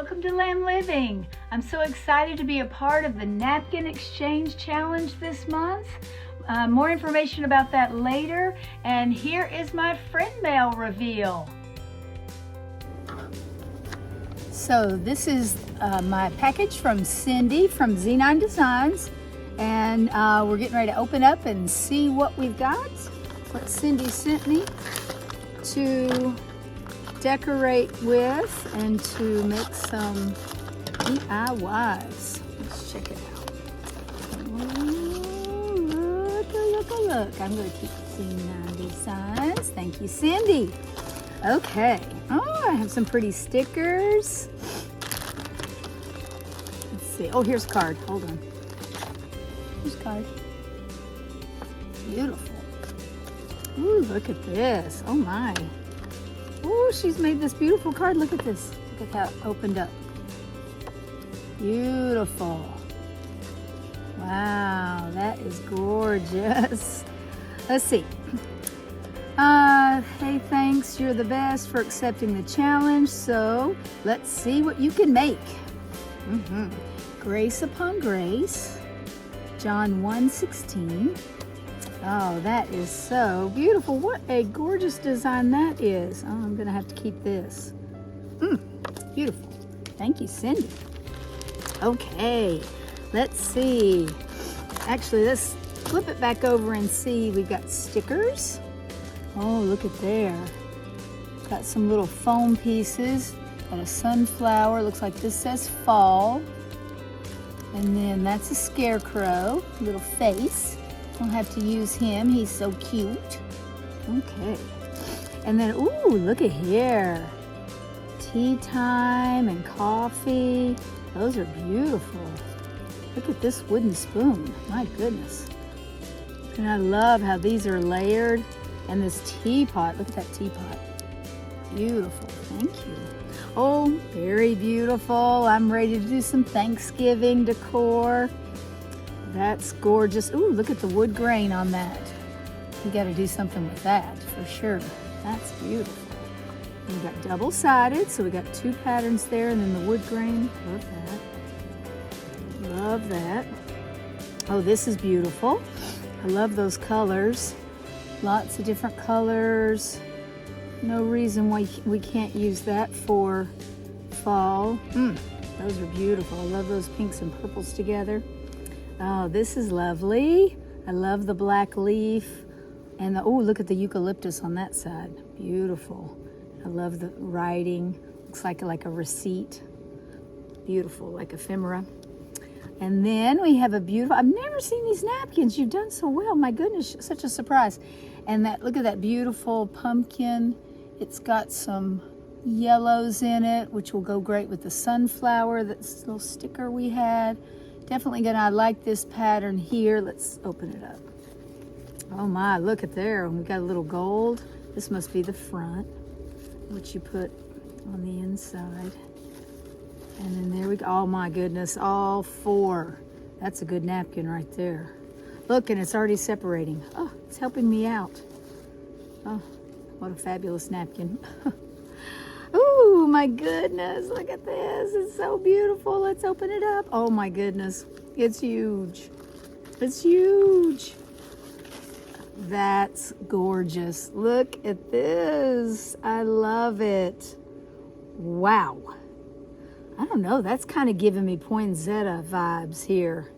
Welcome to Lamb Living. I'm so excited to be a part of the Napkin Exchange Challenge this month. More information about that later. And here is my friend mail reveal. So this is my package from Cindy from Z9 Designs. And we're getting ready to open up and see what we've got. What Cindy sent me to decorate with and to make some DIYs. Let's check it out. Ooh, look. I'm going to keep Z9 Designs. Thank you, Cindy. Okay. Oh, I have some pretty stickers. Let's see. Oh, here's a card. Hold on. Here's a card. Beautiful. Ooh, look at this. Oh, my. Oh, she's made this beautiful card. Look at this. Look at how it opened up. Beautiful. Wow, that is gorgeous. Let's see. Hey, thanks. You're the best for accepting the challenge. So let's see what you can make. Grace upon grace. John 1:16. Oh, that is so beautiful. What a gorgeous design that is. Oh, I'm going to have to keep this. Beautiful. Thank you, Cindy. Okay, let's see. Actually, let's flip it back over and see. We've got stickers. Oh, look at there. Got some little foam pieces. Got a sunflower. Looks like this says fall. And then that's a scarecrow. Little face. Don't have to use him. He's so cute. Okay. And then, ooh, look at here. Tea time and coffee. Those are beautiful. Look at this wooden spoon. My goodness. And I love how these are layered. And this teapot. Look at that teapot. Beautiful. Thank you. Oh, very beautiful. I'm ready to do some Thanksgiving decor. That's gorgeous. Ooh, look at the wood grain on that. You got to do something with that for sure. That's beautiful. We got double-sided, so we got two patterns there, and then the wood grain. Love that. Love that. Oh, this is beautiful. I love those colors. Lots of different colors. No reason why we can't use that for fall. Those are beautiful. I love those pinks and purples together. Oh, this is lovely. I love the black leaf. And oh, look at the eucalyptus on that side. Beautiful. I love the writing. Looks like a receipt. Beautiful, like ephemera. And then we have a beautiful, I've never seen these napkins. You've done so well. My goodness, such a surprise. And that, look at that beautiful pumpkin. It's got some yellows in it, which will go great with the sunflower, that little sticker we had. Definitely I like this pattern here. Let's open it up. Oh my, look at there. We got a little gold. This must be the front, which you put on the inside. And then there we go. Oh my goodness, all four. That's a good napkin right there. Look, and it's already separating. Oh, it's helping me out. Oh, what a fabulous napkin. Oh my goodness, look at this. It's so beautiful. Let's open it up. Oh my goodness, it's huge. It's huge. That's gorgeous. Look at this. I love it. Wow. I don't know, that's kind of giving me poinsettia vibes here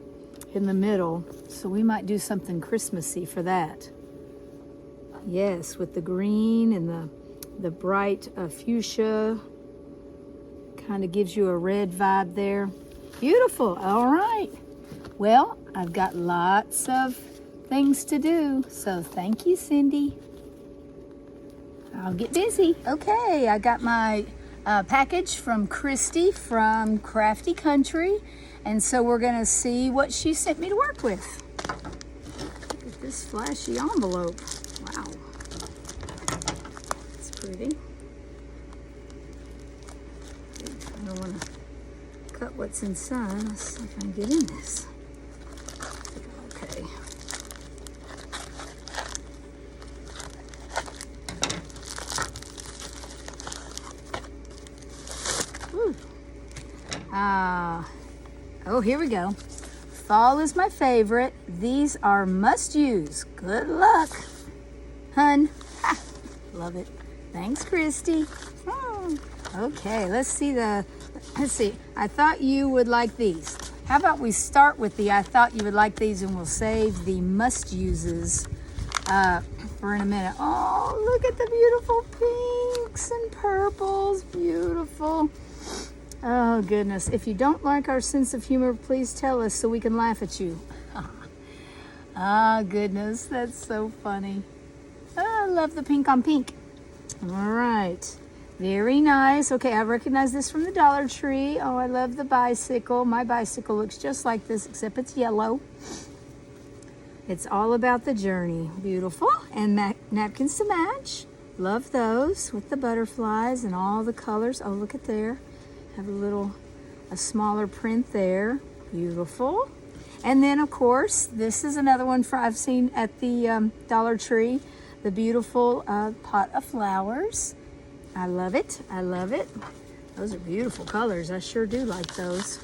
in the middle. So we might do something Christmassy for that. Yes, with the green and the bright fuchsia. Kind of gives you a red vibe there. Beautiful. All right. Well, I've got lots of things to do. So thank you, Cindy. I'll get busy. Okay, I got my package from Christy from Crafty Country. And so we're going to see what she sent me to work with. Look at this flashy envelope. Wow. It's pretty. I don't want to cut what's inside. Let's see if I can get in this. Okay. Ooh. Oh, here we go. Fall is my favorite. These are must use. Good luck, hun. Ha, love it. Thanks, Christy. Okay, let's see. I thought you would like these. How about we start with the I thought you would like these, and we'll save the must uses for in a minute. Oh, look at the beautiful pinks and purples. Beautiful. Oh, goodness. If you don't like our sense of humor, please tell us so we can laugh at you. Ah, goodness. That's so funny. Oh, I love the pink on pink. All right. Very nice. Okay, I recognize this from the Dollar Tree. Oh, I love the bicycle. My bicycle looks just like this, except it's yellow. It's all about the journey. Beautiful. And napkins to match. Love those with the butterflies and all the colors. Oh, look at there. Have a smaller print there. Beautiful. And then, of course, this is another one I've seen at the Dollar Tree. The beautiful pot of flowers. I love it. I love it. Those are beautiful colors. I sure do like those.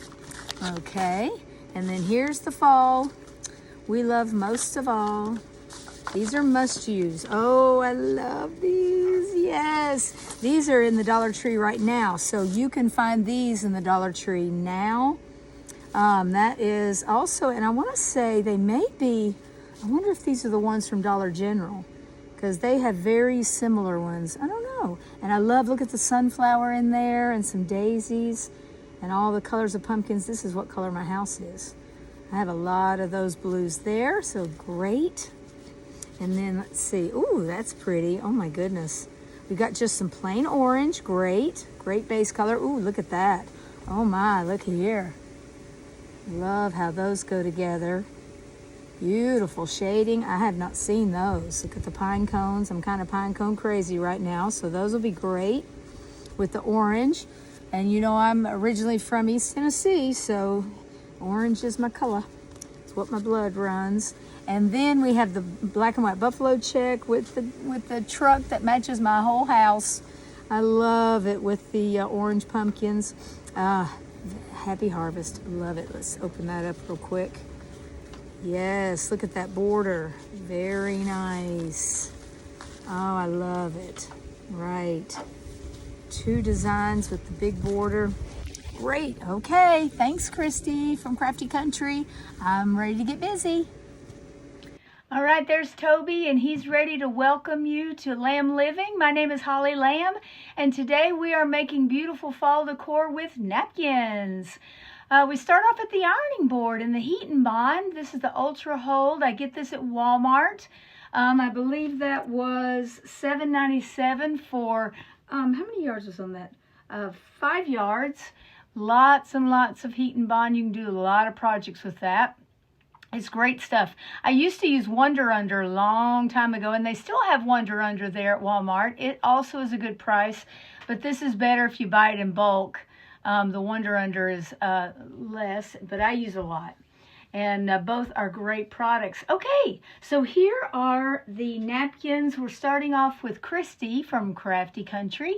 Okay. And then here's the fall. We love most of all. These are must use. Oh, I love these. Yes. These are in the Dollar Tree right now. So you can find these in the Dollar Tree now. That is also, and I want to say they may be, I wonder if these are the ones from Dollar General, because they have very similar ones. I don't know. And I love, look at the sunflower in there and some daisies and all the colors of pumpkins. This is what color my house is. I have a lot of those blues there, so great. And then let's see. Ooh, that's pretty. Oh my goodness. We got just some plain orange. Great. Great base color. Ooh, look at that. Oh my, look here. Love how those go together. Beautiful shading. I have not seen those. Look at the pine cones. I'm kind of pine cone crazy right now, so those will be great with the orange. And you know I'm originally from East Tennessee, so orange is my color. It's what my blood runs. And then we have the black and white buffalo check with the truck that matches my whole house. I love it with the orange pumpkins. Happy Harvest. Love it. Let's open that up real quick. Yes, look at that border. Very nice. Oh, I love it. Right. 2 designs with the big border. Great. Okay. Thanks, Christy from Crafty Country. I'm ready to get busy. All right, there's Toby, and he's ready to welcome you to Lamb Living. My name is Holly Lamb, and today we are making beautiful fall decor with napkins. We start off at the ironing board in the Heat and Bond. This is the Ultra Hold. I get this at Walmart. I believe that was $7.97 for, how many yards was on that? 5 yards. Lots and lots of Heat and Bond. You can do a lot of projects with that. It's great stuff. I used to use Wonder Under a long time ago, and they still have Wonder Under there at Walmart. It also is a good price, but this is better if you buy it in bulk. The Wonder Under is less, but I use a lot. And both are great products. Okay, so here are the napkins. We're starting off with Christy from Crafty Country,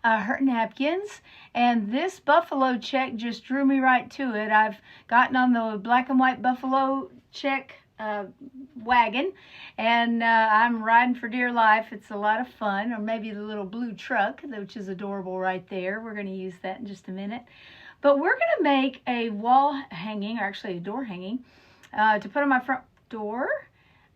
her napkins. And this buffalo check just drew me right to it. I've gotten on the black and white buffalo check wagon, and I'm riding for dear life. It's a lot of fun. Or maybe the little blue truck, which is adorable right there. We're going to use that in just a minute. But we're going to make a wall hanging, or actually a door hanging, to put on my front door.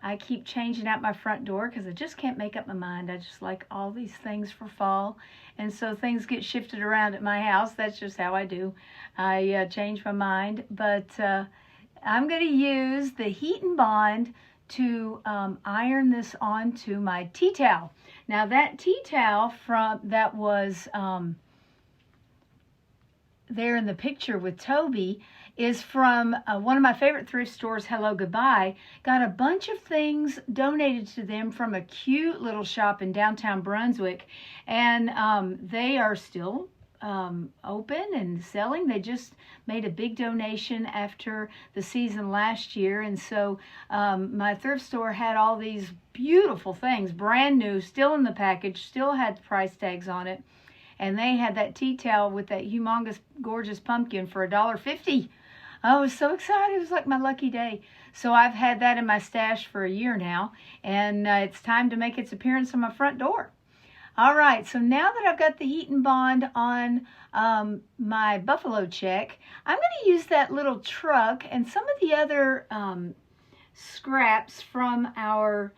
I keep changing out my front door because I just can't make up my mind. I just like all these things for fall. And so things get shifted around at my house. That's just how I do. I change my mind. But I'm going to use the Heat and Bond to iron this onto my tea towel. Now that tea towel that was there in the picture with Toby is from one of my favorite thrift stores, Hello Goodbye. Got a bunch of things donated to them from a cute little shop in downtown Brunswick, and they are still open and selling. They just made a big donation after the season last year, and so my thrift store had all these beautiful things, brand new, still in the package, still had the price tags on it. and they had that tea towel with that humongous, gorgeous pumpkin for $1.50. I was so excited. It was like my lucky day. So I've had that in my stash for a year now, and it's time to make its appearance on my front door. All right, so now that I've got the Heat and Bond on my buffalo check, I'm going to use that little truck and some of the other scraps from our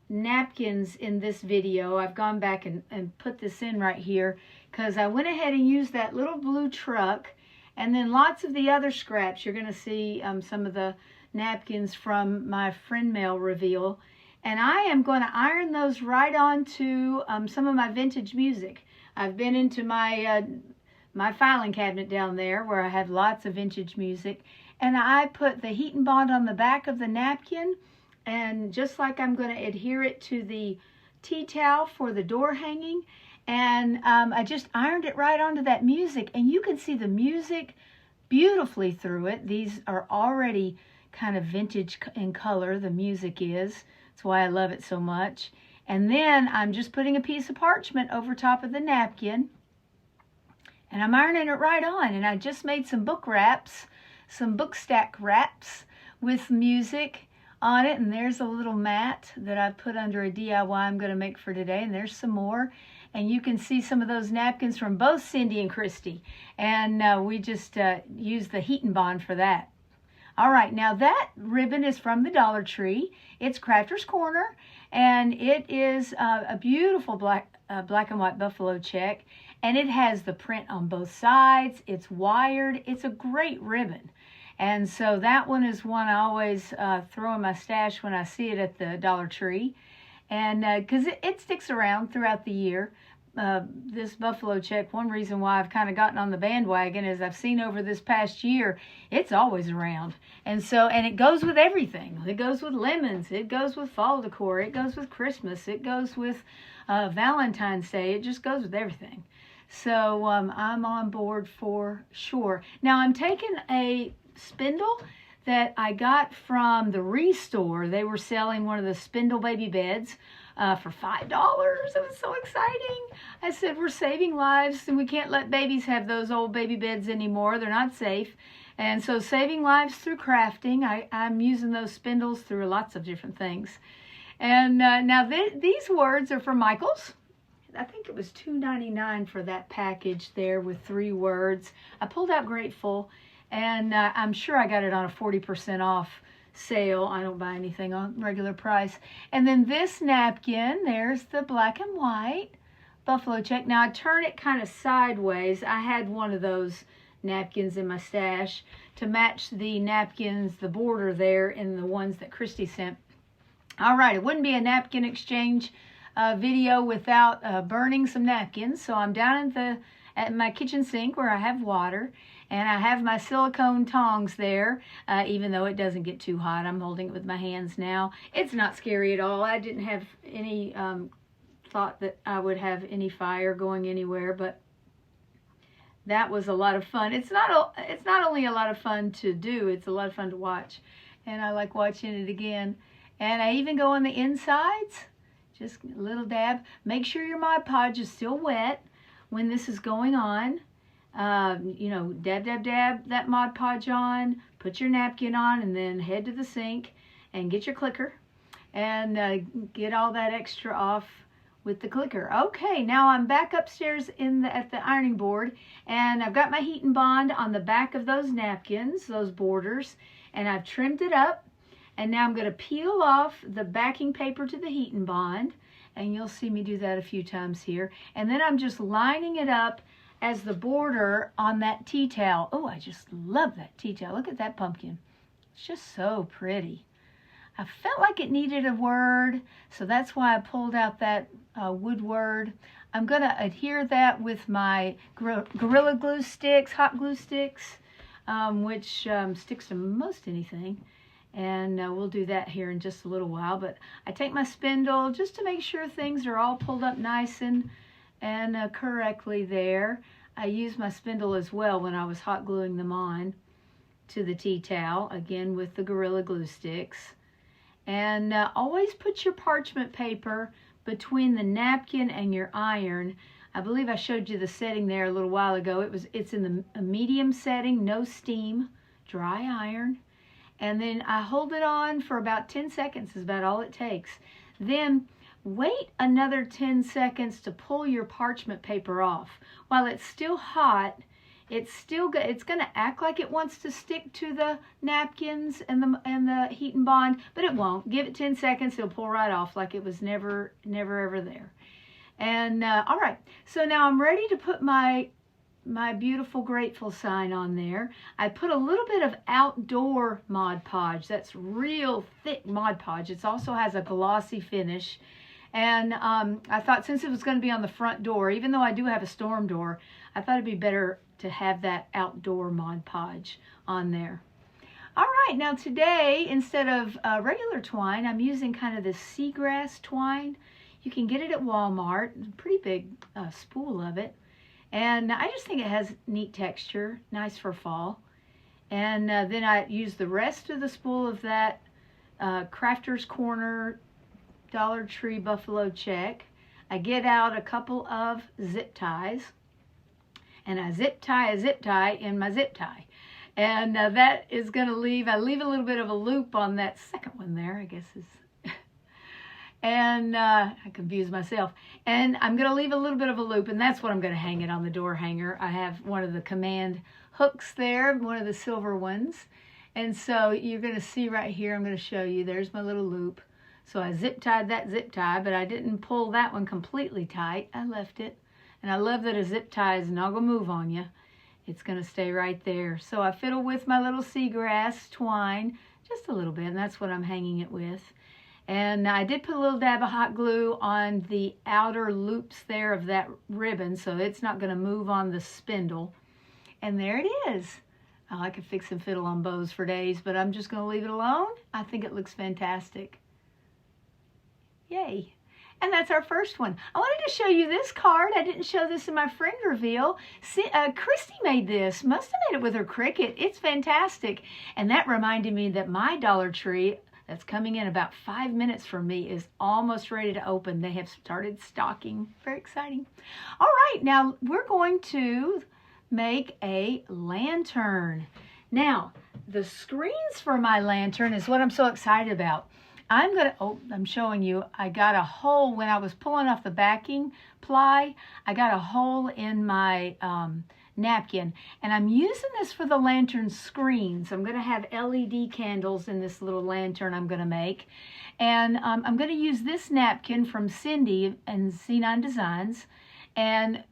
napkins in this video. I've gone back and put this in right here because I went ahead and used that little blue truck, and then lots of the other scraps. You're going to see some of the napkins from my friend mail reveal. And I am going to iron those right onto some of my vintage music. I've been into my my filing cabinet down there where I have lots of vintage music. And I put the Heat and Bond on the back of the napkin. And just like I'm going to adhere it to the tea towel for the door hanging. And I just ironed it right onto that music. And you can see the music beautifully through it. These are already kind of vintage in color, the music is. That's why I love it so much. And then I'm just putting a piece of parchment over top of the napkin. And I'm ironing it right on. And I just made some book wraps, some book stack wraps with music on it. And there's a little mat that I put under a DIY I'm going to make for today. And there's some more. And you can see some of those napkins from both Cindy and Christy. And we just used the Heat and Bond for that. All right, now that ribbon is from the Dollar Tree. It's Crafter's Corner, and it is a beautiful black and white buffalo check, and it has the print on both sides. It's wired. It's a great ribbon, and so that one is one I always throw in my stash when I see it at the Dollar Tree, and because it sticks around throughout the year. This buffalo check, one reason why I've kind of gotten on the bandwagon is I've seen over this past year, it's always around. And so, and it goes with everything. It goes with lemons. It goes with fall decor. It goes with Christmas. It goes with Valentine's Day. It just goes with everything. So I'm on board for sure. Now I'm taking a spindle that I got from the Restore. They were selling one of the spindle baby beds for $5. It was so exciting. I said, we're saving lives, and we can't let babies have those old baby beds anymore. They're not safe. And so saving lives through crafting. I'm using those spindles through lots of different things. And now these words are from Michaels. I think it was $2.99 for that package there with 3 words. I pulled out Grateful, and I'm sure I got it on a 40% off sale. I don't buy anything on regular price. And then this napkin, there's the black and white buffalo check. Now I turn it kind of sideways. I had one of those napkins in my stash to match the napkins, the border there in the ones that Christy sent. All right, it wouldn't be a napkin exchange video without burning some napkins. So I'm down at my kitchen sink where I have water, and I have my silicone tongs there, even though it doesn't get too hot. I'm holding it with my hands now. It's not scary at all. I didn't have any thought that I would have any fire going anywhere, but that was a lot of fun. It's not only a lot of fun to do, it's a lot of fun to watch, and I like watching it again. And I even go on the insides, just a little dab. Make sure your Mod Podge is still wet when this is going on. You know, dab that Mod Podge on, put your napkin on, and then head to the sink and get your clicker and get all that extra off with the clicker. Okay, now I'm back upstairs at the ironing board, and I've got my Heat and Bond on the back of those napkins, those borders, and I've trimmed it up. And now I'm going to peel off the backing paper to the Heat and Bond, and you'll see me do that a few times here. And then I'm just lining it up as the border on that tea towel. Oh, I just love that tea towel. Look at that pumpkin. It's just so pretty. I felt like it needed a word, so that's why I pulled out that wood word. I'm going to adhere that with my Gorilla Glue sticks, hot glue sticks, which sticks to most anything. And we'll do that here in just a little while. But I take my spindle just to make sure things are all pulled up nice and correctly there. I used my spindle as well when I was hot gluing them on to the tea towel, again with the Gorilla Glue sticks. And always put your parchment paper between the napkin and your iron. I believe I showed you the setting there a little while ago. It's in a medium setting, no steam, dry iron. And then I hold it on for about 10 seconds is about all it takes. Then wait another 10 seconds to pull your parchment paper off. While it's still hot, it's going to act like it wants to stick to the napkins and the heat and bond, but it won't. Give it 10 seconds, it'll pull right off like it was never ever there. And all right, so now I'm ready to put my beautiful grateful sign on there. I put a little bit of outdoor Mod Podge. That's real thick Mod Podge. It also has a glossy finish. And I thought since it was going to be on the front door, even though I do have a storm door, I thought it'd be better to have that outdoor Mod Podge on there. All right, now today, instead of regular twine, I'm using kind of this seagrass twine. You can get it at Walmart. It's a pretty big spool of it. And I just think it has neat texture, nice for fall. And then I use the rest of the spool of that Crafter's Corner Dollar Tree Buffalo check. I get out a couple of zip ties. And I zip tie a zip tie in my zip tie. And that is going to I leave a little bit of a loop on that second one there, I guess is. And I confused myself. And I'm going to leave a little bit of a loop, and that's what I'm going to hang it on the door hanger. I have one of the command hooks there, one of the silver ones. And so you're going to see right here, I'm going to show you, there's my little loop. So I zip tied that zip tie, but I didn't pull that one completely tight. I left it. And I love that a zip tie is not going to move on you. It's going to stay right there. So I fiddle with my little seagrass twine just a little bit, and that's what I'm hanging it with. And I did put a little dab of hot glue on the outer loops there of that ribbon, so it's not going to move on the spindle. And there it is. Oh, I could fix and fiddle on bows for days, but I'm just going to leave it alone. I think it looks fantastic. Yay. And that's our first one. I wanted to show you this card. I didn't show this in my friend reveal. See, Christy made this. Must have made it with her Cricut. It's fantastic. And that reminded me that my Dollar Tree that's coming in about 5 minutes from me is almost ready to open. They have started stocking. Very exciting. All right, now we're going to make a lantern. Now, the screens for my lantern is what I'm so excited about. I'm showing you, I got a hole when I was pulling off the backing ply. I got a hole in my napkin, and I'm using this for the lantern screens. I'm going to have LED candles in this little lantern I'm going to make, and I'm going to use this napkin from Cindy and Z9 Designs, and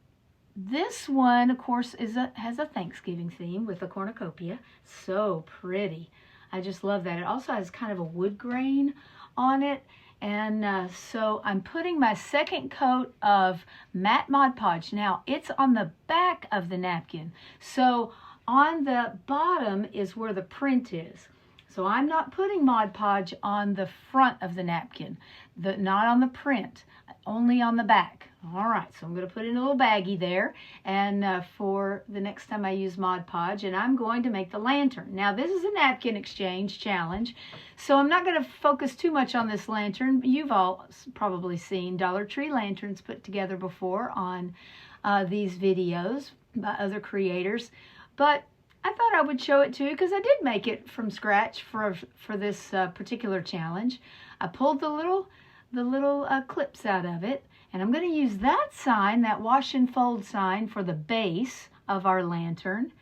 this one, of course, has a Thanksgiving theme with a cornucopia. So pretty. I just love that. It also has kind of a wood grain on it. And so I'm putting my second coat of matte Mod Podge. Now, it's on the back of the napkin. So on the bottom is where the print is. So I'm not putting Mod Podge on the front of the napkin, not on the print, only on the back. All right, so I'm going to put in a little baggie there, and for the next time I use Mod Podge, and I'm going to make the lantern. Now, this is a napkin exchange challenge, so I'm not going to focus too much on this lantern. You've all probably seen Dollar Tree lanterns put together before on these videos by other creators, but I thought I would show it to you because I did make it from scratch for this particular challenge. I pulled the little clips out of it, and I'm going to use that sign, that wash and fold sign, for the base of our lantern.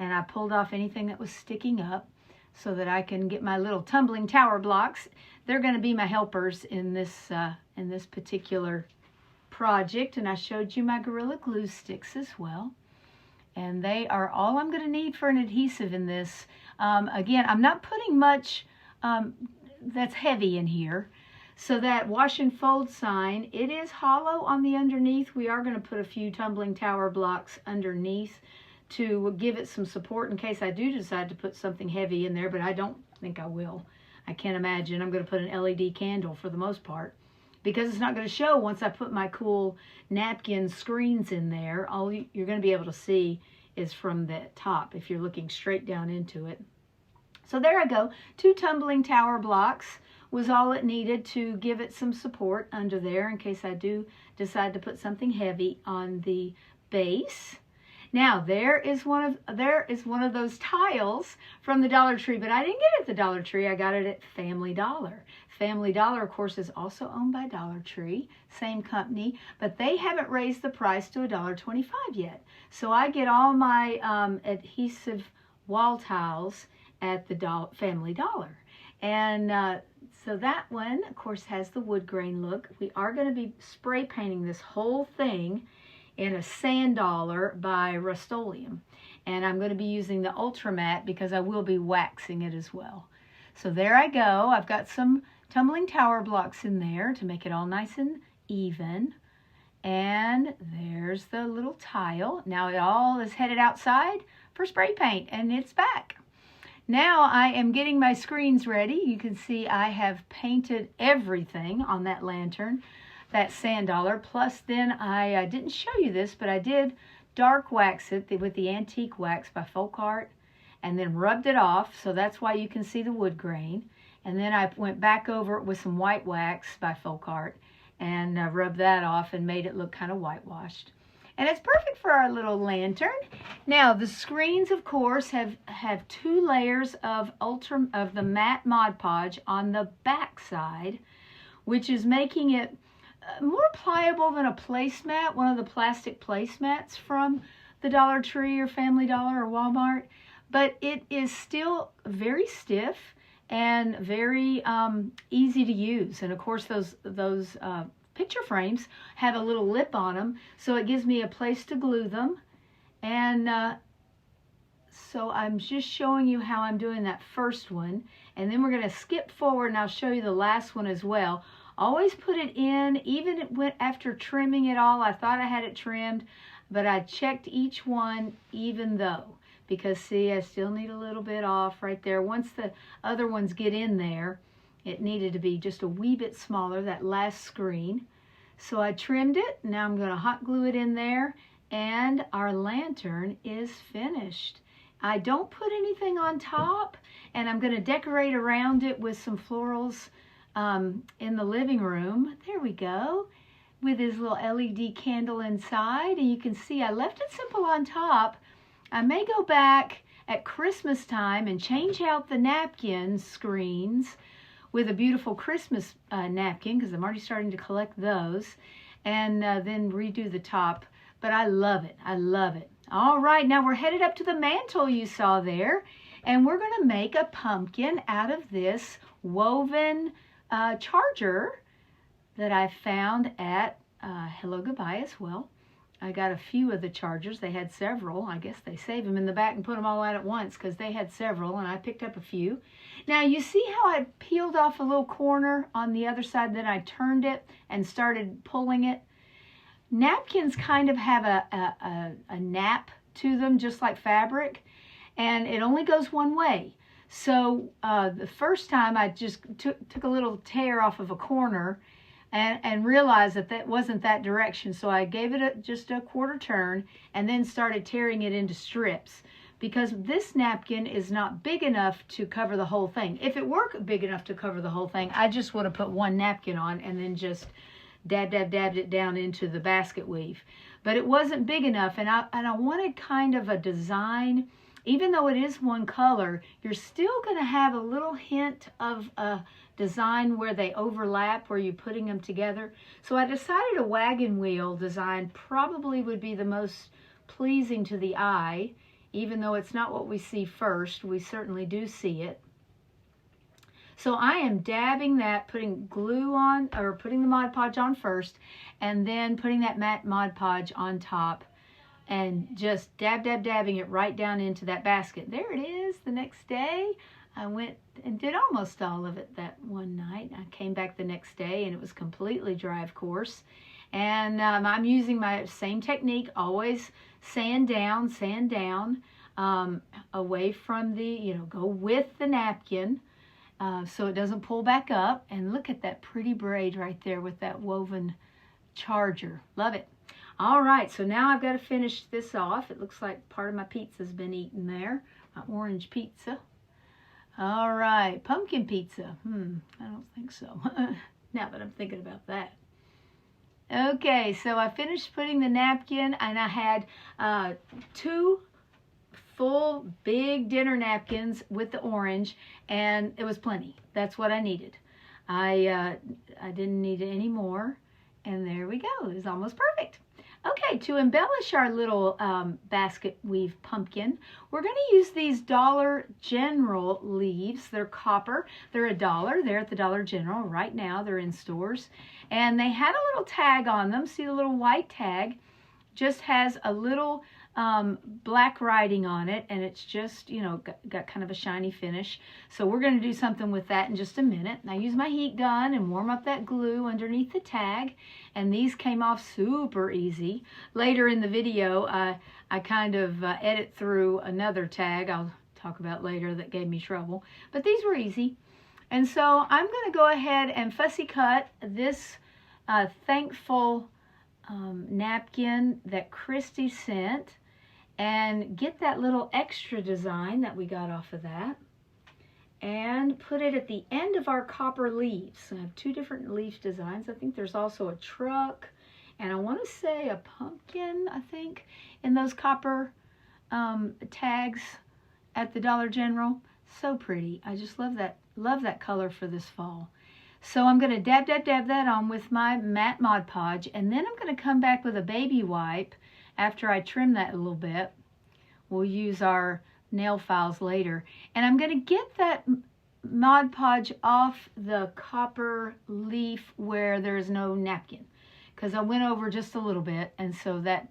And I pulled off anything that was sticking up so that I can get my little tumbling tower blocks. They're going to be my helpers in this particular project. And I showed you my Gorilla Glue sticks as well. And they are all I'm going to need for an adhesive in this. Again, I'm not putting much that's heavy in here. So that wash and fold sign, it is hollow on the underneath. We are going to put a few tumbling tower blocks underneath to give it some support in case I do decide to put something heavy in there, but I don't think I will. I can't imagine. I'm going to put an LED candle for the most part because it's not going to show once I put my cool napkin screens in there. All you're going to be able to see is from the top if you're looking straight down into it. So there I go, 2 tumbling tower blocks was all it needed to give it some support under there in case I do decide to put something heavy on the base. Now there is one of those tiles from the Dollar Tree, but I didn't get it at the Dollar Tree. I got it at Family Dollar. Family Dollar, of course, is also owned by Dollar Tree, same company, but they haven't raised the price to $1.25 yet. So I get all my adhesive wall tiles at the Family Dollar. And so that one, of course, has the wood grain look. We are going to be spray painting this whole thing in a Sand Dollar by Rust-Oleum. And I'm going to be using the Ultra Matte because I will be waxing it as well. So there I go. I've got some tumbling tower blocks in there to make it all nice and even. And there's the little tile. Now it all is headed outside for spray paint, and it's back. Now I am getting my screens ready. You can see I have painted everything on that lantern, that Sand Dollar. Plus then I didn't show you this, but I did dark wax it with the Antique Wax by Folk Art and then rubbed it off. So that's why you can see the wood grain. And then I went back over it with some white wax by Folk Art and rubbed that off and made it look kind of whitewashed. And it's perfect for our little lantern. Now the screens, of course, have 2 layers of the matte Mod Podge on the back side, which is making it more pliable than a placemat, one of the plastic placemats from the Dollar Tree or Family Dollar or Walmart. But it is still very stiff and very easy to use. And of course those picture frames have a little lip on them, so it gives me a place to glue them. And so I'm just showing you how I'm doing that first one, and then we're going to skip forward and I'll show you the last one as well. Always put it in, even after trimming it all. I thought I had it trimmed, but I checked each one even though, because see, I still need a little bit off right there. Once the other ones get in there, it needed to be just a wee bit smaller, that last screen. So I trimmed it. Now I'm going to hot glue it in there, and our lantern is finished. I don't put anything on top, and I'm going to decorate around it with some florals in the living room. There we go, with his little LED candle inside. And you can see I left it simple on top. I may go back at Christmas time and change out the napkin screens with a beautiful Christmas napkin, because I'm already starting to collect those, and then redo the top. But I love it. I love it. All right, now we're headed up to the mantle you saw there, and we're going to make a pumpkin out of this woven charger that I found at Hello Goodbye as well. I got a few of the chargers. They had several. I guess they save them in the back and put them all out at once because they had several, and I picked up a few. Now you see how I peeled off a little corner on the other side, then I turned it and started pulling it. Napkins kind of have a nap to them, just like fabric, and it only goes one way. So the first time I just took a little tear off of a corner and realized that wasn't that direction. So I gave it just a quarter turn and then started tearing it into strips, because this napkin is not big enough to cover the whole thing. If it were big enough to cover the whole thing, I just would have put one napkin on and then just dabbed it down into the basket weave. But it wasn't big enough, and I wanted kind of a design. Even though it is one color, you're still going to have a little hint of a design where they overlap, where you're putting them together. So I decided a wagon wheel design probably would be the most pleasing to the eye, even though it's not what we see first. We certainly do see it. So I am dabbing that, putting glue on, or putting the Mod Podge on first, and then putting that matte Mod Podge on top, and just dabbing it right down into that basket. There it is. The next day I went and did almost all of it that one night. I came back the next day and it was completely dry, of course. And I'm using my same technique, always sand down, away from the, go with the napkin so it doesn't pull back up. And look at that pretty braid right there with that woven charger. Love it. All right, so now I've got to finish this off. It looks like part of my pizza's been eaten there, my orange pizza. All right, pumpkin pizza. I don't think so. Now that I'm thinking about that. Okay, so I finished putting the napkin, and I had 2 full big dinner napkins with the orange, and it was plenty. That's what I needed. I didn't need any more, and there we go. It was almost perfect. Okay, to embellish our little basket weave pumpkin, we're going to use these Dollar General leaves. They're copper. They're $1. They're at the Dollar General right now. They're in stores. And they had a little tag on them. See the little white tag? Just has a little black writing on it, and it's just, you know, got kind of a shiny finish. So we're going to do something with that in just a minute. And I use my heat gun and warm up that glue underneath the tag, and these came off super easy. Later in the video, I kind of edit through another tag I'll talk about later that gave me trouble, but these were easy. And so I'm going to go ahead and fussy cut this thankful napkin that Christy sent, and get that little extra design that we got off of that, and put it at the end of our copper leaves. I have 2 different leaf designs. I think there's also a truck, and I want to say a pumpkin, I think, in those copper tags at the Dollar General. So pretty. I just love that color for this fall. So I'm going to dab that on with my matte Mod Podge, and then I'm going to come back with a baby wipe after I trim that a little bit. We'll use our nail files later. And I'm going to get that Mod Podge off the copper leaf where there's no napkin, because I went over just a little bit, and so that,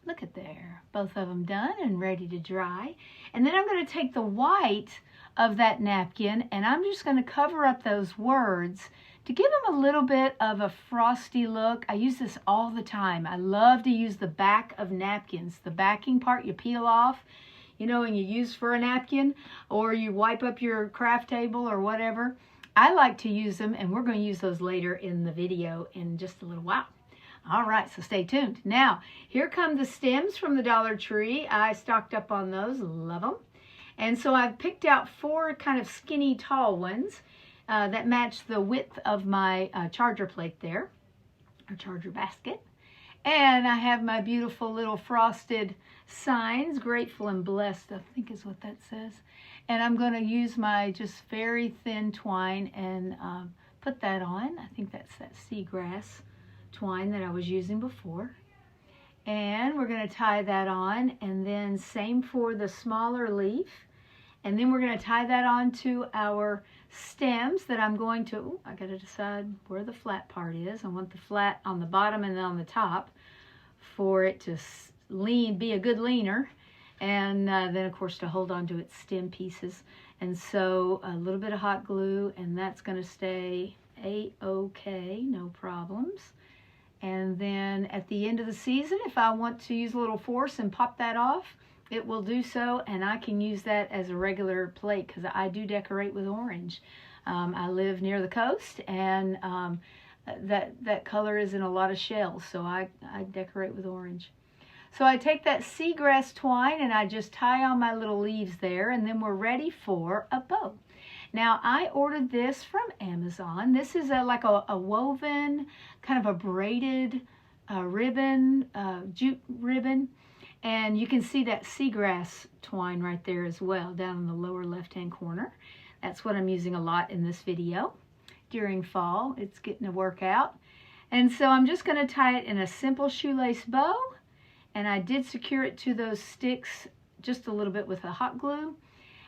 look at there, both of them done and ready to dry. And then I'm going to take the white of that napkin, and I'm just going to cover up those words to give them a little bit of a frosty look. I use this all the time. I love to use the back of napkins. The backing part you peel off, you know, and you use for a napkin, or you wipe up your craft table or whatever. I like to use them, and we're going to use those later in the video in just a little while. All right, so stay tuned. Now, here come the stems from the Dollar Tree. I stocked up on those, love them. And so I've picked out 4 kind of skinny, tall ones that match the width of my charger plate there, or charger basket. And I have my beautiful little frosted signs, grateful and blessed, I think is what that says. And I'm going to use my just very thin twine and put that on. I think that's that seagrass twine that I was using before. And we're going to tie that on, and then same for the smaller leaf. And then we're going to tie that on to our stems that I'm going to, I got to decide where the flat part is. I want the flat on the bottom and then on the top for it to lean, be a good leaner. And then of course to hold on to its stem pieces. And so a little bit of hot glue, and that's going to stay A-OK, no problems. And then at the end of the season, if I want to use a little force and pop that off, it will do so, and I can use that as a regular plate because I do decorate with orange. I live near the coast, and that color is in a lot of shells, so I decorate with orange. So I take that seagrass twine and I just tie on my little leaves there, and then we're ready for a bow. Now, I ordered this from Amazon. This is like a woven, kind of a braided ribbon, jute ribbon. And you can see that seagrass twine right there as well, down in the lower left-hand corner. That's what I'm using a lot in this video during fall. It's getting to work out. And so I'm just going to tie it in a simple shoelace bow. And I did secure it to those sticks just a little bit with a hot glue.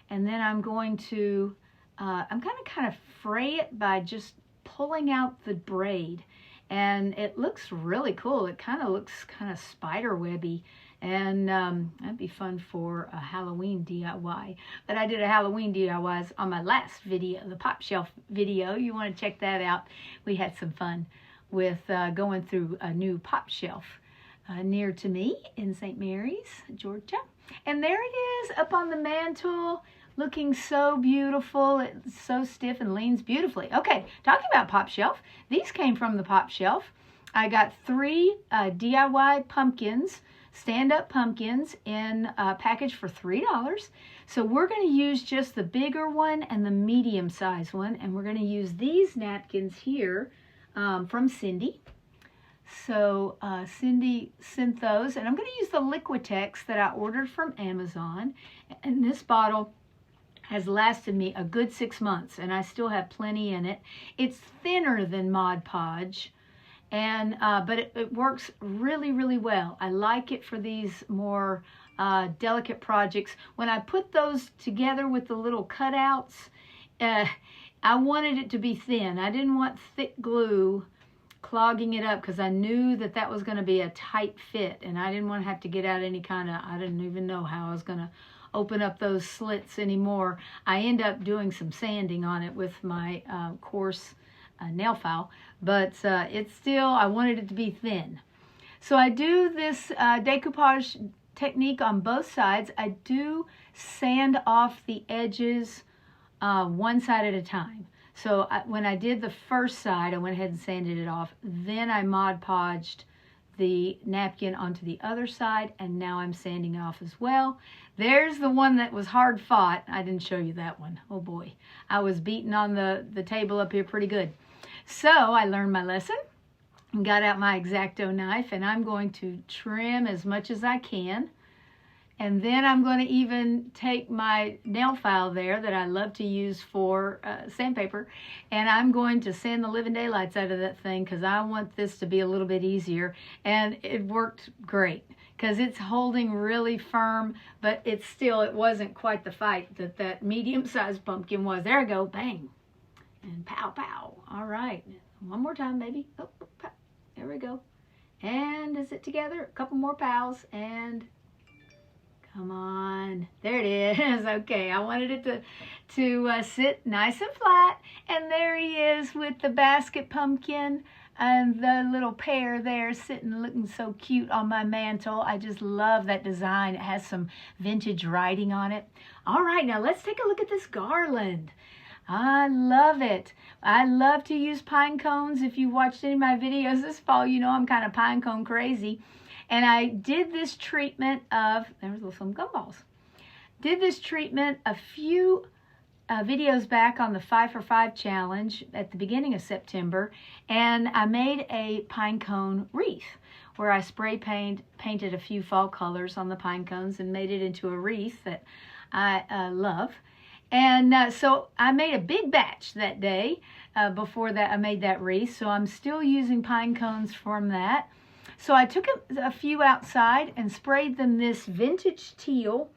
And then I'm going to, I'm going to kind of fray it by just pulling out the braid. And it looks really cool. It kind of looks kind of spider webby. And that'd be fun for a Halloween DIY. But I did a Halloween DIY on my last video, the Pop Shelf video. You want to check that out. We had some fun with going through a new Pop Shelf near to me in St. Mary's, Georgia. And there it is up on the mantle, looking so beautiful. It's so stiff and leans beautifully. Okay, talking about Pop Shelf, these came from the Pop Shelf. I got 3 DIY pumpkins stand-up pumpkins in a package for $3. So we're going to use just the bigger one and the medium-sized one, and we're going to use these napkins here from Cindy. So Cindy sent those, and I'm going to use the Liquitex that I ordered from Amazon, and this bottle has lasted me a good 6 months, and I still have plenty in it. It's thinner than Mod Podge, and but it works really, really well. I like it for these more delicate projects. When I put those together with the little cutouts, I wanted it to be thin. I didn't want thick glue clogging it up because I knew that that was going to be a tight fit, and I didn't want to have to get out any kind of, I didn't even know how I was going to open up those slits anymore. I end up doing some sanding on it with my coarse nail file, but it's still, I wanted it to be thin. So I do this decoupage technique on both sides. I do sand off the edges one side at a time. So when I did the first side, I went ahead and sanded it off. Then I Mod Podged the napkin onto the other side, and now I'm sanding off as well. There's the one that was hard fought. I didn't show you that one. Oh boy, I was beating on the table up here pretty good. So I learned my lesson and got out my X-Acto knife, and I'm going to trim as much as I can. And then I'm going to even take my nail file there that I love to use for sandpaper, and I'm going to sand the living daylights out of that thing because I want this to be a little bit easier. And it worked great because it's holding really firm, but it wasn't quite the fight that medium-sized pumpkin was. There I go, bang, and pow, pow. All right, one more time, baby. Oh, pow. There we go. And is it together? A couple more pows, and come on, there it is. Okay, I wanted it to sit nice and flat, and there he is with the basket pumpkin and the little pear there sitting looking so cute on my mantle. I just love that design. It has some vintage writing on it. All right, now let's take a look at this garland. I love it. I love to use pine cones. If you watched any of my videos this fall, you know I'm kind of pine cone crazy. And I did this treatment of, there's some gumballs. Did this treatment a few videos back on the 5 for 5 challenge at the beginning of September. And I made a pine cone wreath where I spray painted a few fall colors on the pine cones and made it into a wreath that I love. And so I made a big batch that day before that I made that wreath. So I'm still using pine cones from that. So I took a few outside and sprayed them this vintage teal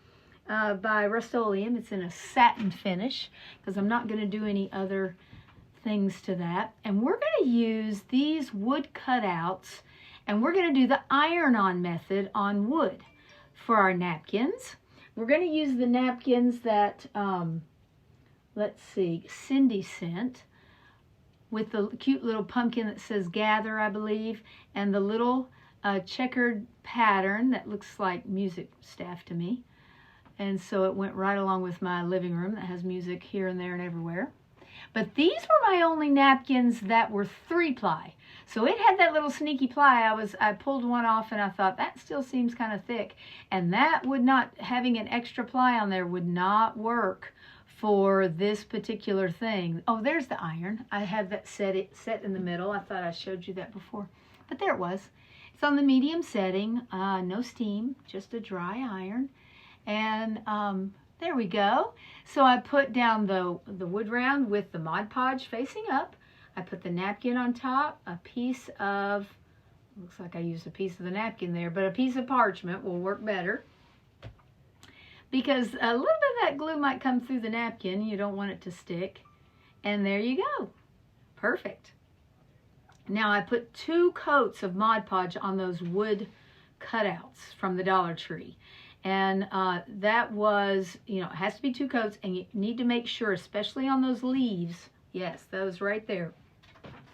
by Rust-Oleum. It's in a satin finish because I'm not going to do any other things to that. And we're going to use these wood cutouts, and we're going to do the iron-on method on wood for our napkins. We're going to use the napkins that, let's see, Cindy sent, with the cute little pumpkin that says gather, I believe, and the little checkered pattern that looks like music staff to me. And so it went right along with my living room that has music here and there and everywhere. But these were my only napkins that were 3-ply. So it had that little sneaky ply. I pulled one off and I thought that still seems kind of thick. And that would not, having an extra ply on there would not work for this particular thing. Oh, there's the iron. I have that set in the middle. I thought I showed you that before, but there it was. It's on the medium setting, no steam, just a dry iron. And there we go. So I put down the wood round with the Mod Podge facing up. I put the napkin on top, a piece of, looks like I used a piece of the napkin there, but a piece of parchment will work better, because a little bit of that glue might come through the napkin. You don't want it to stick. And there you go. Perfect. Now I put 2 coats of Mod Podge on those wood cutouts from the Dollar Tree. And that was, you know, it has to be 2 coats, and you need to make sure, especially on those leaves, yes, those right there,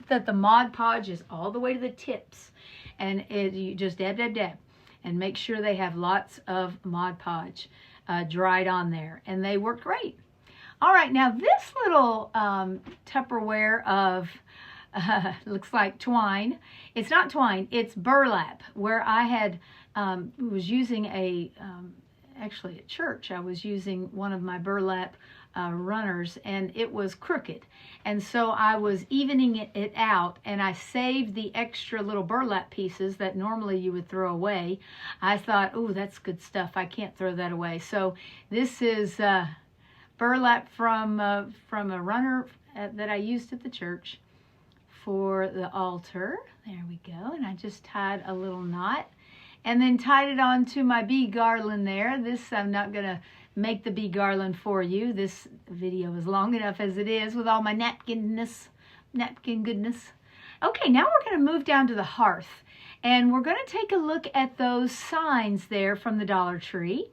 that the Mod Podge is all the way to the tips. And you just dab, dab, dab. And make sure they have lots of Mod Podge dried on there, and they worked great. All right, now this little Tupperware of looks like twine. It's not twine, it's burlap, where I had was using actually at church, I was using one of my burlap runners, and it was crooked. And so I was evening it out, and I saved the extra little burlap pieces that normally you would throw away. I thought, oh, that's good stuff. I can't throw that away. So this is burlap from a runner that I used at the church for the altar. There we go. And I just tied a little knot and then tied it onto my bee garland there. This, I'm not going to make the bee garland for you. This video is long enough as it is with all my napkin goodness. Okay, now we're going to move down to the hearth, and we're going to take a look at those signs there from the Dollar Tree.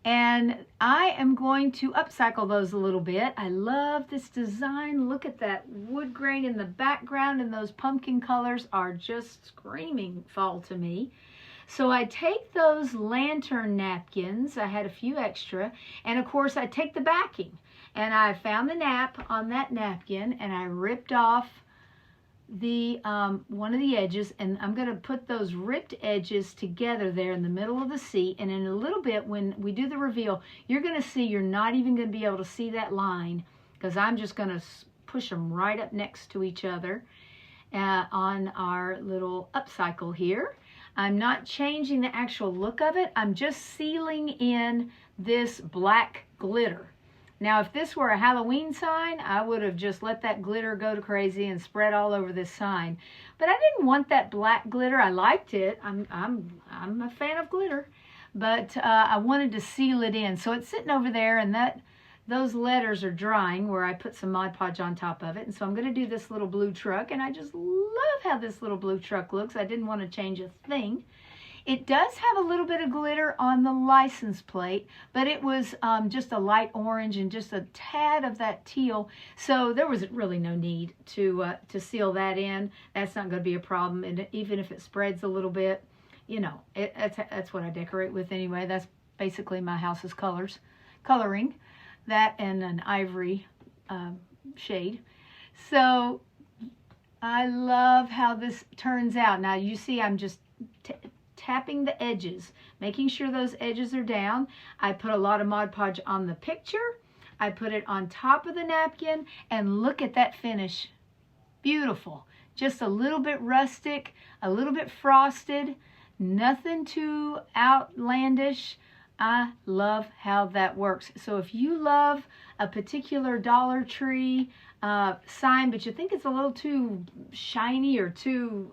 And I am going to upcycle those a little bit. I love this design. Look at that wood grain in the background, and those pumpkin colors are just screaming fall to me. So I take those lantern napkins, I had a few extra, and of course I take the backing, and I found the nap on that napkin, and I ripped off the one of the edges, and I'm going to put those ripped edges together there in the middle of the seat. And in a little bit, when we do the reveal, you're going to see you're not even going to be able to see that line, because I'm just going to push them right up next to each other on our little upcycle here. I'm not changing the actual look of it. I'm just sealing in this black glitter. Now, if this were a Halloween sign, I would have just let that glitter go to crazy and spread all over this sign. But I didn't want that black glitter. I liked it. I'm a fan of glitter, but I wanted to seal it in. So it's sitting over there, and those letters are drying where I put some Mod Podge on top of it. And so I'm going to do this little blue truck, and I just love how this little blue truck looks. I didn't want to change a thing. It does have a little bit of glitter on the license plate, but it was just a light orange and just a tad of that teal. So there was really no need to seal that in. That's not going to be a problem. And even if it spreads a little bit, you know, that's what I decorate with anyway. That's basically my house's coloring. That and an ivory shade. So I love how this turns out. Now you see I'm just tapping the edges, making sure those edges are down. I put a lot of Mod Podge on the picture. I put it on top of the napkin, and look at that finish. Beautiful. Just a little bit rustic, a little bit frosted, nothing too outlandish. I love how that works. So if you love a particular Dollar Tree sign, but you think it's a little too shiny or too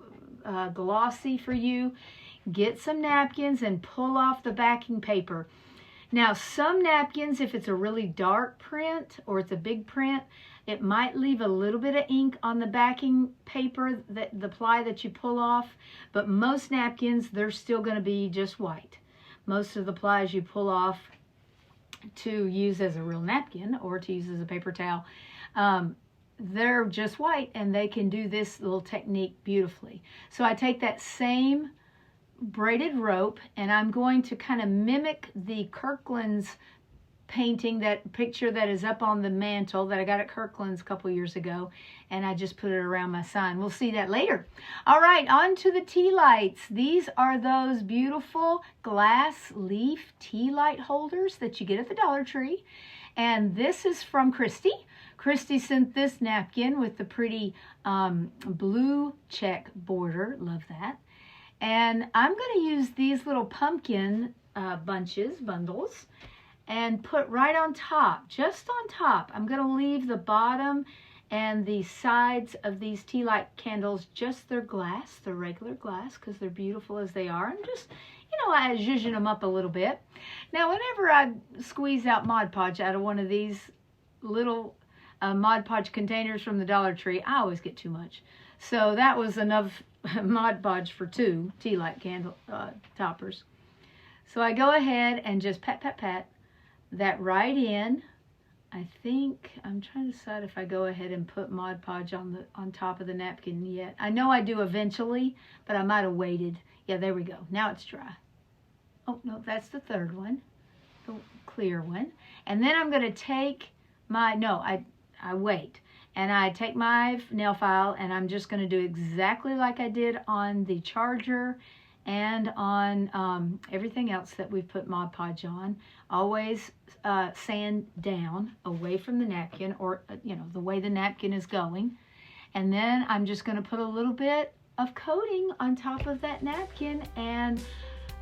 glossy for you, get some napkins and pull off the backing paper. Now, some napkins, if it's a really dark print or it's a big print, it might leave a little bit of ink on the backing paper, the ply that you pull off, but most napkins, they're still going to be just white. Most of the plies you pull off to use as a real napkin or to use as a paper towel, they're just white, and they can do this little technique beautifully. So I take that same braided rope, and I'm going to kind of mimic the Kirkland's painting, that picture that is up on the mantle that I got at Kirkland's a couple years ago, and I just put it around my sign. We'll see that later. All right, on to the tea lights. These are those beautiful glass leaf tea light holders that you get at the Dollar Tree, and this is from Christy. Christy sent this napkin with the pretty blue check border. Love that. And I'm going to use these little pumpkin bundles, and put right on top, just on top. I'm going to leave the bottom and the sides of these tea light candles just their glass, their regular glass, because they're beautiful as they are. I'm just, you know, I zhuzhin them up a little bit. Now, whenever I squeeze out Mod Podge out of one of these little Mod Podge containers from the Dollar Tree, I always get too much. So that was enough Mod Podge for 2 tea light candle toppers. So I go ahead and just pat, pat, pat that right in. I think I'm trying to decide if I go ahead and put Mod Podge on top of the napkin yet. I know I do eventually, but I might have waited. Yeah, there we go. Now it's dry. Oh, no, that's the third one, the clear one. And then I'm going to take my, no, I wait. And I take my nail file, and I'm just going to do exactly like I did on the charger and on everything else that we've put Mod Podge on. Always sand down away from the napkin, or the way the napkin is going. And then I'm just going to put a little bit of coating on top of that napkin, and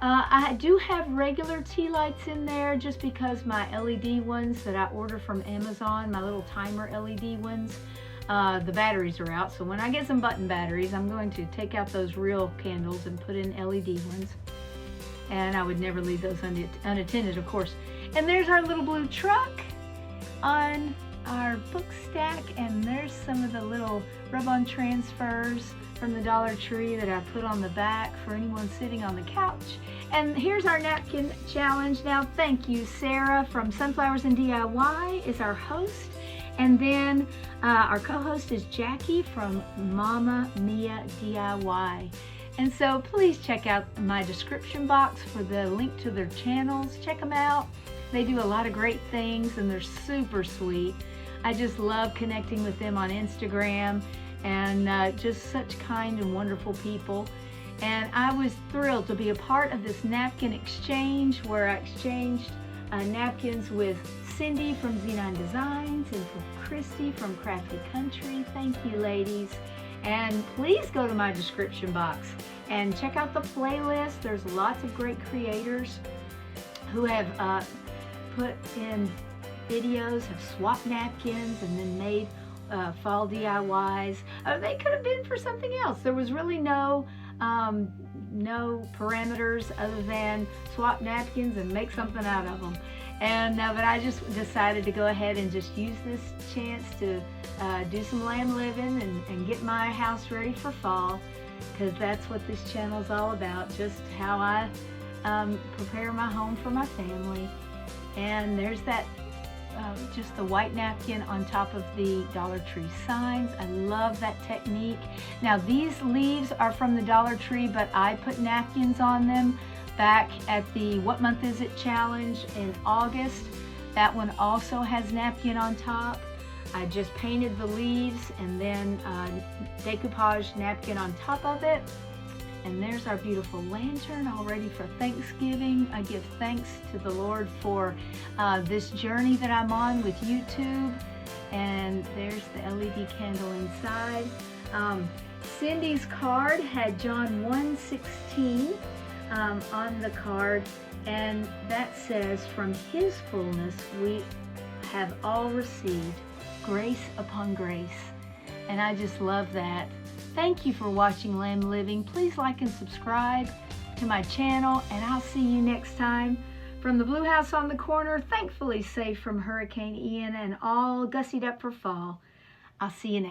I do have regular tea lights in there just because my LED ones that I order from Amazon, my little timer LED ones, the batteries are out. So when I get some button batteries, I'm going to take out those real candles and put in LED ones. And I would never leave those unattended, of course. And there's our little blue truck on our book stack, and there's some of the little rub-on transfers from the Dollar Tree that I put on the back for anyone sitting on the couch. And here's our napkin challenge. Now, thank you, Sarah from Sunflowers and DIY is our host. And then our co-host is Jackie from Mama Mia DIY. And so please check out my description box for the link to their channels. Check them out. They do a lot of great things, and they're super sweet. I just love connecting with them on Instagram, and just such kind and wonderful people. And I was thrilled to be a part of this napkin exchange where I exchanged napkins with Cindy from Z9 Designs and from Christy from Crafty Country. Thank you, ladies. And please go to my description box and check out the playlist. There's lots of great creators who have put in videos, have swapped napkins and then made fall DIYs. They could have been for something else. There was really no parameters other than swap napkins and make something out of them. And but I just decided to go ahead and just use this chance to do some lamb living and get my house ready for fall, because that's what this channel is all about, just how I prepare my home for my family. And there's that just the white napkin on top of the Dollar Tree signs. I love that technique. Now, these leaves are from the Dollar Tree, but I put napkins on them back at the What Month Is It challenge in August. That one also has napkin on top. I just painted the leaves and then decoupage napkin on top of it. And there's our beautiful lantern all ready for Thanksgiving. I give thanks to the Lord for this journey that I'm on with YouTube. And there's the LED candle inside. Cindy's card had John 1:16 on the card, and that says, from his fullness we have all received grace upon grace. And I just love that. Thank you for watching Lamb Living. Please like and subscribe to my channel, and I'll see you next time. From the Blue House on the Corner, thankfully safe from Hurricane Ian and all gussied up for fall. I'll see you next time.